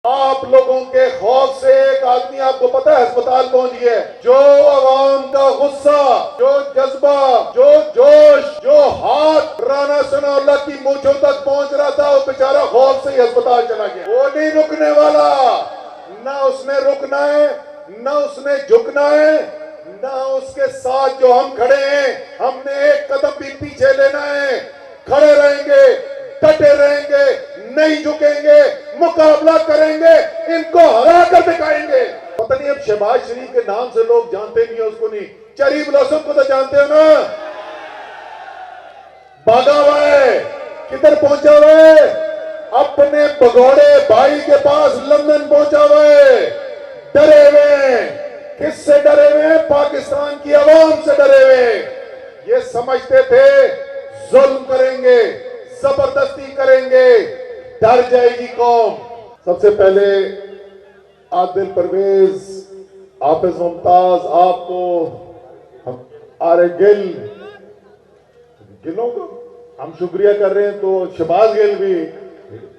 آپ لوگوں کے خوف سے ایک آدمی آپ کو پتا ہے ہسپتال پہنچ گیا ہے. جو عوام کا غصہ، جو جذبہ، جو جوش، جو ہاتھ رانا ثناء اللہ کی مونچھوں تک پہنچ رہا تھا، وہ بیچارہ خوف سے ہی ہسپتال چلا گیا. وہ نہیں رکنے والا، نہ اس نے رکنا ہے، نہ اس نے جھکنا ہے، نہ اس کے ساتھ جو ہم کھڑے ہیں ہم نے ایک قدم بھی پیچھے لینا ہے. کھڑے رہیں گے، ڈٹے رہیں گے، نہیں جھکیں گے، مقابلہ کریں گے، ان کو ہرا کر دکھائیں گے. پتہ نہیں اب شہباز شریف کے نام سے لوگ جانتے نہیں ہیں، اس کو نہیں، چیری بلاسم کو تو جانتے ہو نا. بھاگا ہوا ہے، کدھر پہنچا ہوا ہے؟ اپنے بگوڑے بھائی کے پاس لندن پہنچا ہوا ہے. ڈرے ہوئے، کس سے ڈرے ہوئے؟ پاکستان کی عوام سے ڈرے ہوئے. یہ سمجھتے تھے ظلم کریں گے، زبردستی کریں گے، ڈر جائے گی قوم. سب سے پہلے عادل پرویز، حافظ ممتاز، آپ کو آرے گلوں کو ہم شکریہ کر رہے ہیں، تو شہباز گل بھی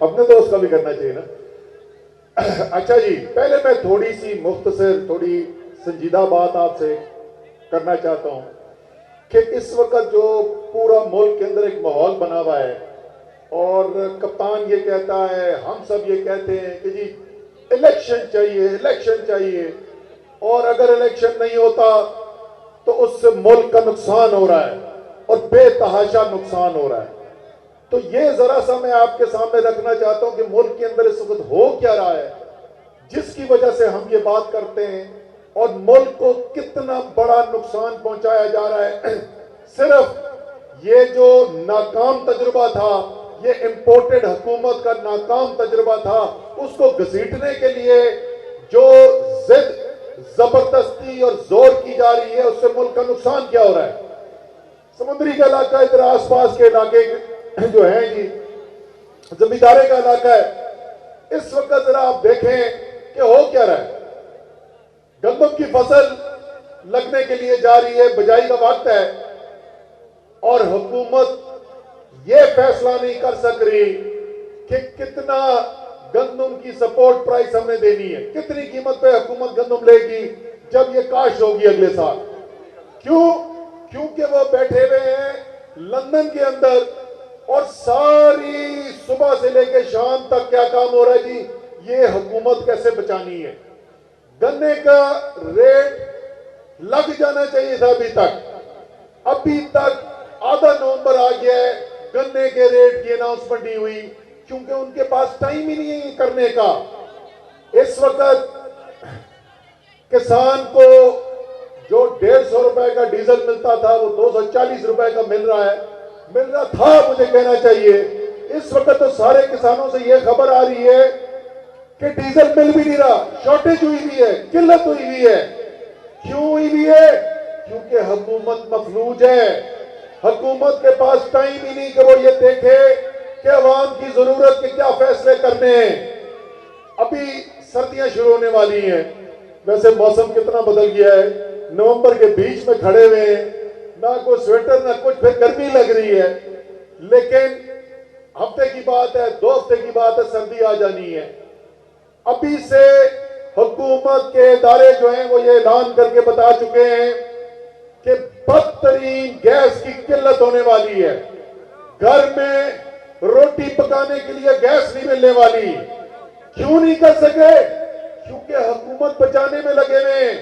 اپنے دوست کا بھی کرنا چاہیے نا. اچھا جی، پہلے میں تھوڑی سی مختصر، تھوڑی سنجیدہ بات آپ سے کرنا چاہتا ہوں کہ اس وقت جو پورا ملک کے اندر ایک ماحول بنا ہوا ہے، اور کپتان یہ کہتا ہے، ہم سب یہ کہتے ہیں کہ جی الیکشن چاہیے، الیکشن چاہیے، اور اگر الیکشن نہیں ہوتا تو اس سے ملک کا نقصان ہو رہا ہے اور بے تحاشا نقصان ہو رہا ہے. تو یہ ذرا سا میں آپ کے سامنے رکھنا چاہتا ہوں کہ ملک کے اندر اس وقت ہو کیا رہا ہے جس کی وجہ سے ہم یہ بات کرتے ہیں، اور ملک کو کتنا بڑا نقصان پہنچایا جا رہا ہے. صرف یہ جو ناکام تجربہ تھا، یہ امپورٹڈ حکومت کا ناکام تجربہ تھا، اس کو گھسیٹنے کے لیے جو ضد، زبردستی اور زور کی جا رہی ہے، اس سے ملک کا نقصان کیا ہو رہا ہے. سمندری کا علاقہ، ادھر آس پاس کے علاقے جو ہیں جی، زمیندارے کا علاقہ ہے، اس وقت ذرا آپ دیکھیں کہ ہو کیا رہا ہے. گندم کی فصل لگنے کے لیے جا رہی ہے، بجائی کا وقت ہے، اور حکومت یہ فیصلہ نہیں کر سک رہی کہ کتنا گندم کی سپورٹ پرائس ہم نے دینی ہے، کتنی قیمت پہ حکومت گندم لے گی جب یہ کاشت ہوگی اگلے سال. کیوں؟ کیونکہ وہ بیٹھے ہوئے ہیں لندن کے اندر، اور ساری صبح سے لے کے شام تک کیا کام ہو رہا ہے جی؟ یہ حکومت کیسے بچانی ہے. گنے کا ریٹ لگ جانا چاہیے تھا ابھی تک آدھا نومبر آ گیا ہے، گنے کے ریٹ کی اناؤنسمنٹ نہیں ہوئی، کیونکہ ان کے پاس ٹائم ہی نہیں ہے کرنے کا. اس وقت کسان کو جو 150 روپے کا ڈیزل ملتا تھا وہ 240 روپے کا مل رہا تھا، مجھے کہنا چاہیے. اس وقت تو سارے کسانوں سے یہ خبر آ رہی ہے کہ ڈیزل مل بھی نہیں رہا، شارٹیج ہوئی بھی ہے، قلت ہوئی بھی ہے. کیوں ہوئی بھی ہے؟ کیونکہ حکومت مفلوج ہے. حکومت کے پاس ٹائم ہی نہیں کہ وہ یہ دیکھے کہ عوام کی ضرورت کے کیا فیصلے کرنے ہیں. ابھی سردیاں شروع ہونے والی ہیں، ویسے موسم کتنا بدل گیا ہے، نومبر کے بیچ میں کھڑے ہوئے ہیں، نہ کوئی سویٹر نہ کچھ، پھر گرمی لگ رہی ہے. لیکن ہفتے کی بات ہے، 2 ہفتے کی بات ہے، سردی آ جانی ہے. ابھی سے حکومت کے ادارے جو ہیں وہ یہ اعلان کر کے بتا چکے ہیں کہ بدترین گیس کی قلت ہونے والی ہے. گھر میں روٹی پکانے کے لیے گیس نہیں ملنے والی. کیوں نہیں کر سکے؟ کیونکہ حکومت بچانے میں لگے ہوئے.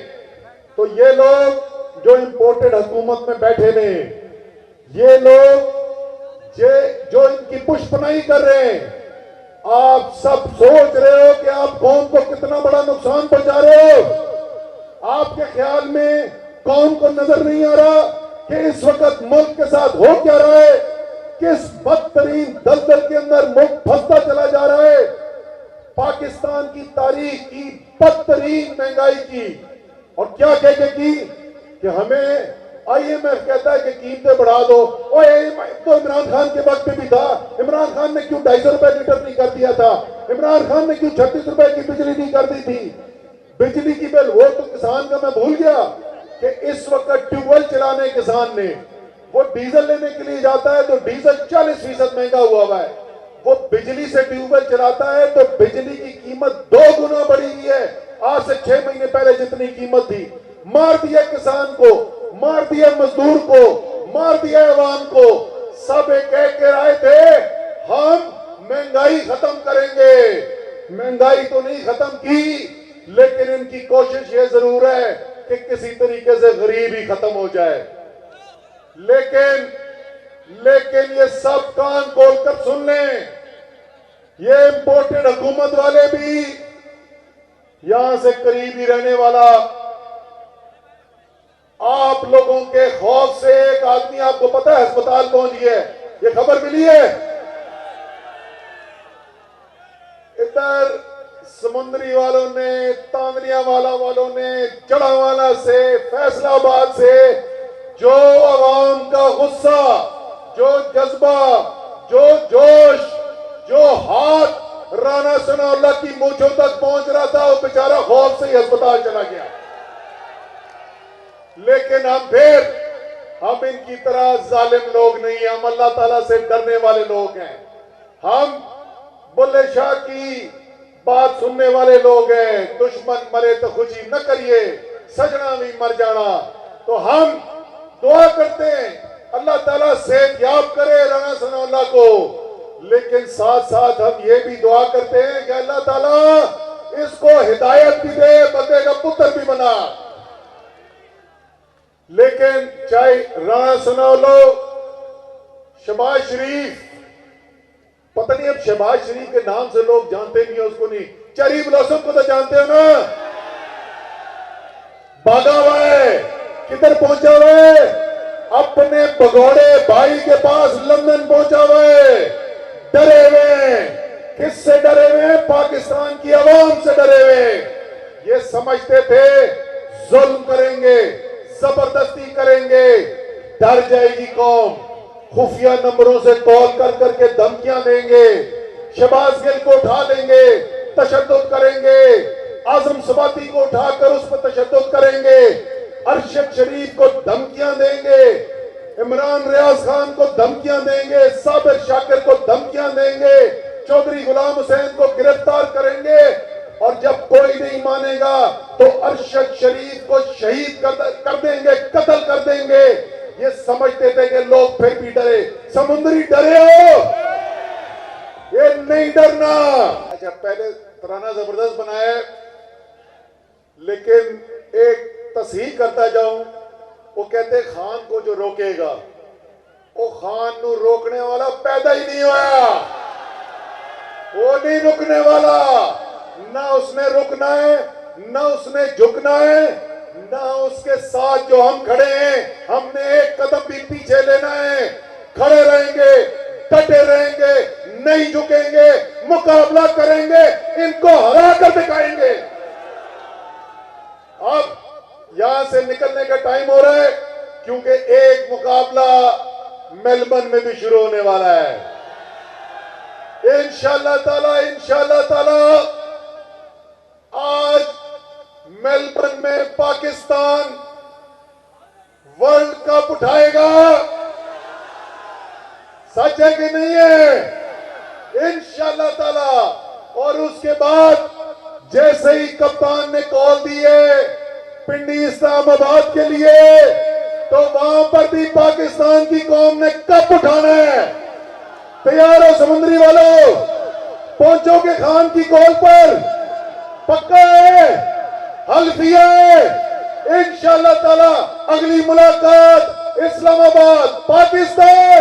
تو یہ لوگ جو امپورٹڈ حکومت میں بیٹھے ہوئے، یہ لوگ جو ان کی پشپنائی کر رہے ہیں، آپ سب سوچ رہے ہو کہ آپ قوم کو کتنا بڑا نقصان پہنچا رہے ہو. آپ کے خیال میں قوم کو نظر نہیں آ رہا کہ اس وقت ملک کے ساتھ ہو کیا رہا ہے، کس بدترین دلدل کے اندر ملک پھنستا چلا جا رہا ہے. پاکستان کی تاریخ کی بدترین مہنگائی کی، اور کیا کہہ کے کی کہ ہمیں آئی ایم ایف کہتا ہے کہ قیمتیں بڑھا دو. اور تو عمران خان کے وقت میں بھی تھا. عمران خان نے کیوں 250 روپے لیٹر نہیں کر دیا تھا؟ عمران خان نے کیوں 36 روپے کی بجلی نہیں کر دی تھی؟ بجلی کی بل وہ تو کسان کا میں بھول گیا کہ اس وقت ٹیوب ویل چلانے کسان نے، وہ ڈیزل لینے کے لیے جاتا ہے تو ڈیزل 40% مہنگا ہوا ہے. وہ بجلی سے ٹیوب ویل چلاتا ہے تو بجلی کی قیمت 2 گنا بڑھی ہوئی ہے. آج سے 6 مہینے پہلے جتنی قیمت تھی, مار دیا کسان کو, مار دیا مزدور کو, مار دیا عوام کو. سب کہہ کے آئے تھے ہم مہنگائی ختم کریں گے. مہنگائی تو نہیں ختم کی, لیکن ان کی کوشش یہ ضرور ہے کہ کسی طریقے سے غریبی ختم ہو جائے. لیکن یہ سب کان کھول کر سن لیں, یہ امپورٹڈ حکومت والے بھی, یہاں سے قریب ہی رہنے والا, آپ لوگوں کے خوف سے ایک آدمی آپ کو پتا ہے ہسپتال پہنچ گیا ہے, یہ خبر ملی ہے. ادھر سمندری والوں نے, تانیہ والا والوں نے, جڑاوالا سے, فیصلہ آباد سے جو عوام کا غصہ, جو جذبہ, جو جوش, جو ہاتھ رانا ثناءاللہ کی مونچھوں تک پہنچ رہا تھا, وہ بیچارہ خوف سے ہی ہسپتال چلا گیا. لیکن ہم ان کی طرح ظالم لوگ نہیں ہیں, ہم اللہ تعالیٰ سے ڈرنے والے لوگ ہیں. ہم بلے شاہ کی بات سننے والے لوگ ہیں. دشمن مرے تو خوشی نہ کریے, سجنا بھی مر جانا. تو ہم دعا کرتے ہیں اللہ تعالیٰ صحت یاب کرے رانا ثناءاللہ کو, لیکن ساتھ ساتھ ہم یہ بھی دعا کرتے ہیں کہ اللہ تعالیٰ اس کو ہدایت بھی دے, بندے کا پتر بھی بنا. لیکن چاہے رانا ثناءاللہ, شہباز شریف, پتہ نہیں اب شہباز شریف کے نام سے لوگ جانتے نہیں ہیں, اس کو نہیں, چیری بلاسم کو تو جانتے ہو نا, بھاگا ہوا ہے, کدھر پہنچا ہوا ہے, اپنے بگوڑے بھائی کے پاس لندن پہنچا ہوا ہے. ڈرے ہوئے, کس سے ڈرے ہوئے؟ پاکستان کی عوام سے ڈرے ہوئے. یہ سمجھتے تھے ظلم کریں گے, زبردستی کریں گے, ڈر جائے گی قوم, خفیہ نمبروں سے کال کر کر کے دھمکیاں دیں گے, شہباز گل کو اٹھا لیں گے, تشدد کریں گے, اعظم سباتی کو اٹھا کر اس پر تشدد کریں گے, ارشد شریف کو دھمکیاں دیں گے, عمران ریاض خان کو دھمکیاں دیں گے, صابر شاکر کو دھمکیاں دیں گے, چودھری غلام حسین کو گرفتار کریں گے, اور جب کوئی نہیں مانے گا تو ارشد شریف کو شہید کر دیں گے, قتل کر دیں گے. یہ سمجھتے تھے کہ لوگ پھر بھی ڈرے. سمندری ڈرے ہو, یہ نہیں ڈرنا. اچھا پہلے ترانہ زبردست بنایا ہے, لیکن ایک تصحیح کرتا جاؤں. وہ کہتے خان کو جو روکے گا, وہ خان نو روکنے والا پیدا ہی نہیں ہوا, وہ نہیں رکنے والا. نہ اس نے رکنا ہے, نہ اس نے جھکنا ہے, نہ اس کے ساتھ جو ہم کھڑے ہیں ہم نے ایک قدم بھی پیچھے لینا ہے. کھڑے رہیں گے, ڈٹے رہیں گے, نہیں جھکیں گے, مقابلہ کریں گے, ان کو ہرا کر دکھائیں گے. اب یہاں سے نکلنے کا ٹائم ہو رہا ہے, کیونکہ ایک مقابلہ میلبرن میں بھی شروع ہونے والا ہے. انشاءاللہ تعالی آج میلبرن میں پاکستان ورلڈ کپ اٹھائے گا. سچ ہے کہ نہیں ہے؟ انشاءاللہ تعالی. اور اس کے بعد جیسے ہی کپتان نے کال دی ہے پنڈی اسلام آباد کے لیے, تو وہاں پر بھی پاکستان کی قوم نے کپ اٹھانا ہے. تیار ہو سمندری والوں؟ پہنچو گے خان کی کال پر؟ پکا ہے, حلفیہ ہے. انشاءاللہ تعالی اگلی ملاقات اسلام آباد, پاکستان.